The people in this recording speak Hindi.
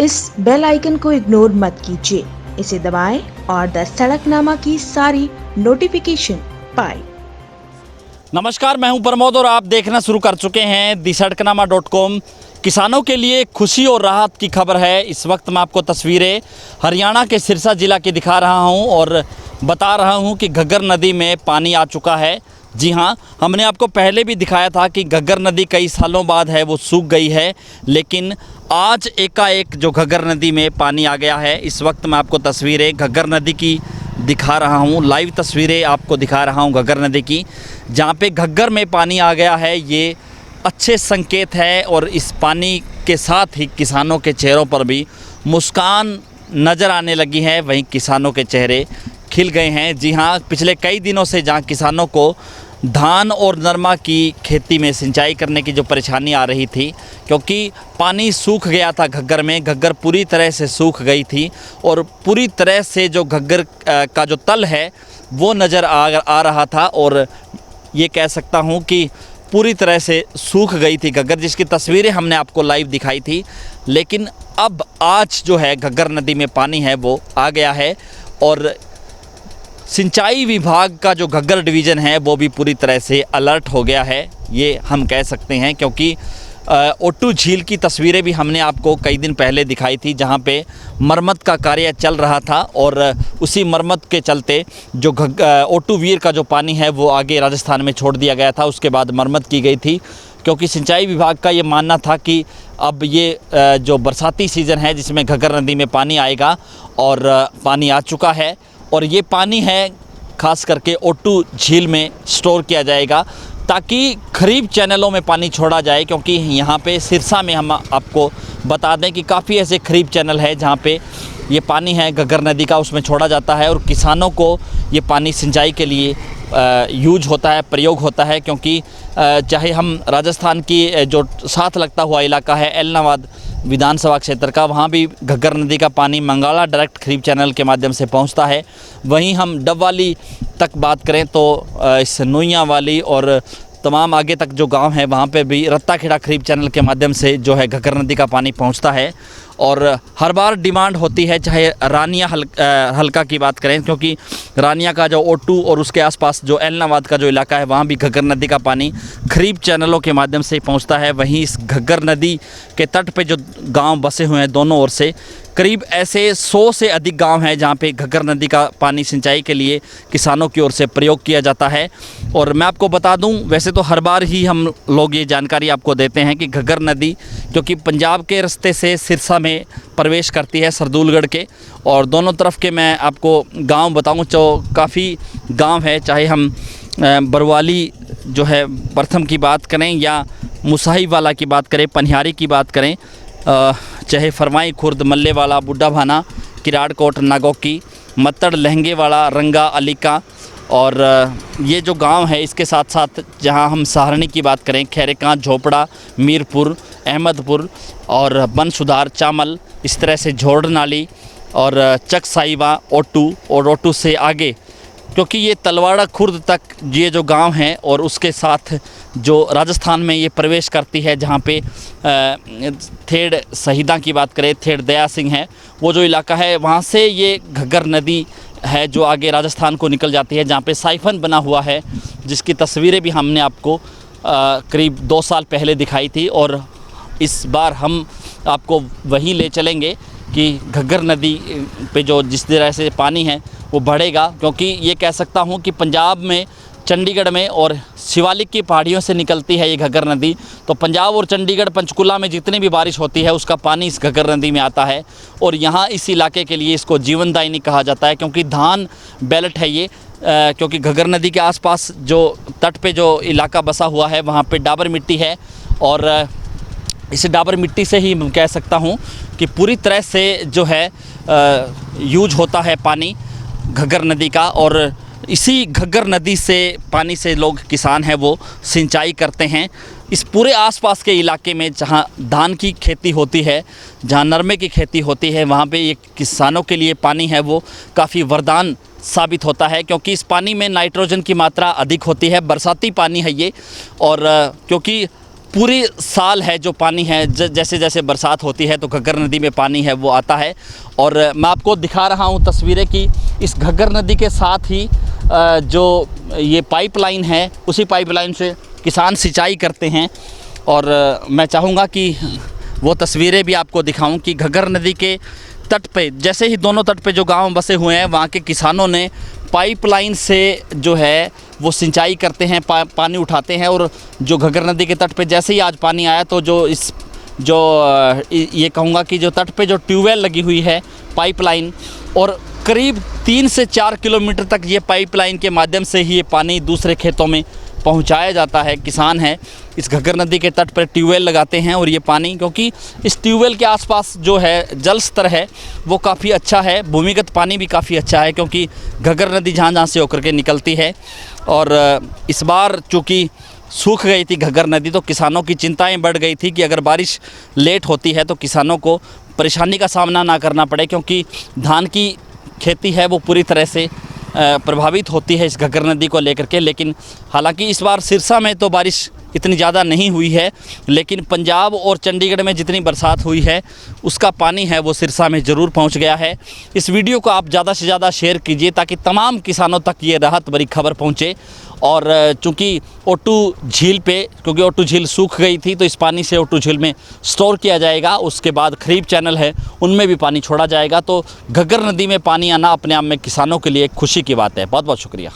इस बेल आइकन को इग्नोर मत कीजिए, इसे दबाएं और द सड़कनामा की सारी नोटिफिकेशन पाएं। नमस्कार, मैं हूं प्रमोद और आप देखना शुरू कर चुके हैं thesadknama.com। किसानों के लिए खुशी और राहत की खबर है। इस वक्त मैं आपको तस्वीरें हरियाणा के सिरसा जिला की दिखा रहा हूं और बता रहा हूं कि घग्गर नदी में पानी आ चुका है। जी हां, हमने आपको पहले भी दिखाया था कि घग्गर नदी कई सालों बाद है वो सूख गई है, लेकिन आज एकाएक जो घग्गर नदी में पानी आ गया है। इस वक्त मैं आपको तस्वीरें घग्गर नदी की दिखा रहा हूं, लाइव तस्वीरें आपको दिखा रहा हूं घग्गर नदी की, जहां पे घग्गर में पानी आ गया है। ये अच्छे संकेत है और इस पानी के साथ ही किसानों के चेहरों पर भी मुस्कान नज़र आने लगी है। वहीं किसानों के चेहरे खिल गए हैं। जी हाँ, पिछले कई दिनों से जहाँ किसानों को धान और नरमा की खेती में सिंचाई करने की जो परेशानी आ रही थी, क्योंकि पानी सूख गया था घग्गर में, घग्गर पूरी तरह से सूख गई थी और पूरी तरह से जो घग्गर का जो तल है वो नज़र आ रहा था और ये कह सकता हूँ कि पूरी तरह से सूख गई थी घग्गर, जिसकी तस्वीरें हमने आपको लाइव दिखाई थी। लेकिन अब आज जो है घग्गर नदी में पानी है वो आ गया है और सिंचाई विभाग का जो घग्गर डिवीज़न है वो भी पूरी तरह से अलर्ट हो गया है, ये हम कह सकते हैं। क्योंकि ओटू झील की तस्वीरें भी हमने आपको कई दिन पहले दिखाई थी, जहां पे मरम्मत का कार्य चल रहा था और उसी मरम्मत के चलते जो ओटू वीर का जो पानी है वो आगे राजस्थान में छोड़ दिया गया था। उसके बाद मरम्मत की गई थी, क्योंकि सिंचाई विभाग का ये मानना था कि अब ये जो बरसाती सीज़न है जिसमें घग्गर नदी में पानी आएगा और पानी आ चुका है और ये पानी है खास करके ओटू झील में स्टोर किया जाएगा ताकि खरीफ चैनलों में पानी छोड़ा जाए। क्योंकि यहाँ पे सिरसा में हम आपको बता दें कि काफ़ी ऐसे खरीफ चैनल है जहाँ पे ये पानी है घग्गर नदी का, उसमें छोड़ा जाता है और किसानों को ये पानी सिंचाई के लिए यूज होता है, प्रयोग होता है। क्योंकि चाहे हम राजस्थान की जो साथ लगता हुआ इलाका है एलनाबाद विधानसभा क्षेत्र का, वहाँ भी घग्गर नदी का पानी मंगाला डायरेक्ट खरीफ चैनल के माध्यम से पहुँचता है। वहीं हम डबवाली तक बात करें तो इस नोइयाँ वाली और तमाम आगे तक जो गांव है वहाँ पे भी रत्ताखेड़ा खरीफ चैनल के माध्यम से जो है घग्गर नदी का पानी पहुँचता है। और हर बार डिमांड होती है, चाहे रानिया हल्का की बात करें, क्योंकि रानिया का जो ओटू और उसके आसपास जो एलनाबाद का जो इलाका है वहाँ भी घग्गर नदी का पानी खरीफ चैनलों के माध्यम से पहुँचता है। वहीं इस घग्गर नदी के तट पे जो गांव बसे हुए हैं दोनों ओर से, करीब ऐसे 100 से अधिक गांव हैं जहां पे घग्गर नदी का पानी सिंचाई के लिए किसानों की ओर से प्रयोग किया जाता है। और मैं आपको बता दूं, वैसे तो हर बार ही हम लोग ये जानकारी आपको देते हैं कि घग्गर नदी क्योंकि पंजाब के रास्ते से सिरसा में प्रवेश करती है सरदूलगढ़ के, और दोनों तरफ के मैं आपको गांव बताऊं तो काफ़ी गांव है। चाहे हम बरवाली जो है प्रथम की बात करें या मुसाही वाला की बात करें, पनिहारी की बात करें, चाहे फरमाई खुर्द, मल्लेवाला, बुड्ढा भाना, किराड़कोट, नागौकी, मत्तड़, लहंगेवाड़ा, रंगा, अलीका और ये जो गांव है इसके साथ साथ जहां हम सहारनी की बात करें, खैरेकां, झोपड़ा, मीरपुर, अहमदपुर और बन सुधार, चामल, इस तरह से झोड़ नाली और चक साहिबा, ओटू और ओटू से आगे क्योंकि ये तलवाड़ा खुर्द तक ये जो गांव हैं और उसके साथ जो राजस्थान में ये प्रवेश करती है, जहाँ पे थेड़ शहीदा की बात करें, थेड़ दया सिंह है वो जो इलाका है, वहाँ से ये घग्गर नदी है जो आगे राजस्थान को निकल जाती है, जहाँ पे साइफन बना हुआ है, जिसकी तस्वीरें भी हमने आपको करीब 2 साल पहले दिखाई थी। और इस बार हम आपको वहीं ले चलेंगे कि घग्गर नदी पे जो जिस तरह से पानी है वो बढ़ेगा, क्योंकि ये कह सकता हूँ कि पंजाब में चंडीगढ़ में और शिवालिक की पहाड़ियों से निकलती है ये घग्गर नदी, तो पंजाब और चंडीगढ़ पंचकुला में जितनी भी बारिश होती है उसका पानी इस घग्गर नदी में आता है। और यहाँ इस इलाके के लिए इसको जीवनदायिनी कहा जाता है, क्योंकि धान बेल्ट है ये, क्योंकि घग्गर नदी के आसपास जो तट पे जो इलाका बसा हुआ है वहाँ पे डाबर मिट्टी है और इस डाबर मिट्टी से ही मैं कह सकता हूँ कि पूरी तरह से जो है यूज होता है पानी घग्गर नदी का। और इसी घग्गर नदी से पानी से लोग किसान हैं वो सिंचाई करते हैं। इस पूरे आसपास के इलाके में जहाँ धान की खेती होती है, जहाँ नरमे की खेती होती है, वहाँ पे ये किसानों के लिए पानी है वो काफ़ी वरदान साबित होता है, क्योंकि इस पानी में नाइट्रोजन की मात्रा अधिक होती है, बरसाती पानी है ये। और क्योंकि पूरी साल है जो पानी है, जैसे जैसे बरसात होती है तो घग्गर नदी में पानी है वो आता है। और मैं आपको दिखा रहा हूँ तस्वीरें कि इस घग्गर नदी के साथ ही जो ये पाइपलाइन है, उसी पाइपलाइन से किसान सिंचाई करते हैं। और मैं चाहूँगा कि वो तस्वीरें भी आपको दिखाऊं कि घग्गर नदी के तट पे, जैसे ही दोनों तट पे जो गांव बसे हुए हैं, वहाँ के किसानों ने पाइपलाइन से जो है वो सिंचाई करते हैं, पानी उठाते हैं। और जो घग्गर नदी के तट पे जैसे ही आज पानी आया तो ये कहूँगा कि जो तट पे जो ट्यूबवेल लगी हुई है, पाइपलाइन, और करीब 3 से 4 किलोमीटर तक ये पाइपलाइन के माध्यम से ही ये पानी दूसरे खेतों में पहुंचाया जाता है। किसान हैं इस घग्गर नदी के तट पर ट्यूबवेल लगाते हैं और ये पानी, क्योंकि इस ट्यूबवेल के आसपास जो है जल स्तर है वो काफ़ी अच्छा है, भूमिगत पानी भी काफ़ी अच्छा है, क्योंकि घग्गर नदी जहाँ से होकर के निकलती है। और इस बार चूँकि सूख गई थी घग्गर नदी तो किसानों की चिंताएं बढ़ गई थी कि अगर बारिश लेट होती है तो किसानों को परेशानी का सामना ना करना पड़े, क्योंकि धान की खेती है वो पूरी तरह से प्रभावित होती है इस घग्गर नदी को लेकर के। लेकिन हालांकि इस बार सिरसा में तो बारिश इतनी ज़्यादा नहीं हुई है, लेकिन पंजाब और चंडीगढ़ में जितनी बरसात हुई है उसका पानी है वो सिरसा में ज़रूर पहुंच गया है। इस वीडियो को आप ज़्यादा से ज़्यादा शेयर कीजिए ताकि तमाम किसानों तक ये राहत भरी खबर पहुंचे। और चूँकि ओटू झील पे, क्योंकि ओटू झील सूख गई थी तो इस पानी से ओटू झील में स्टोर किया जाएगा, उसके बाद खरीब चैनल है उनमें भी पानी छोड़ा जाएगा। तो घग्गर नदी में पानी आना अपने आप में किसानों के लिए एक खुशी की बात है। बहुत बहुत शुक्रिया।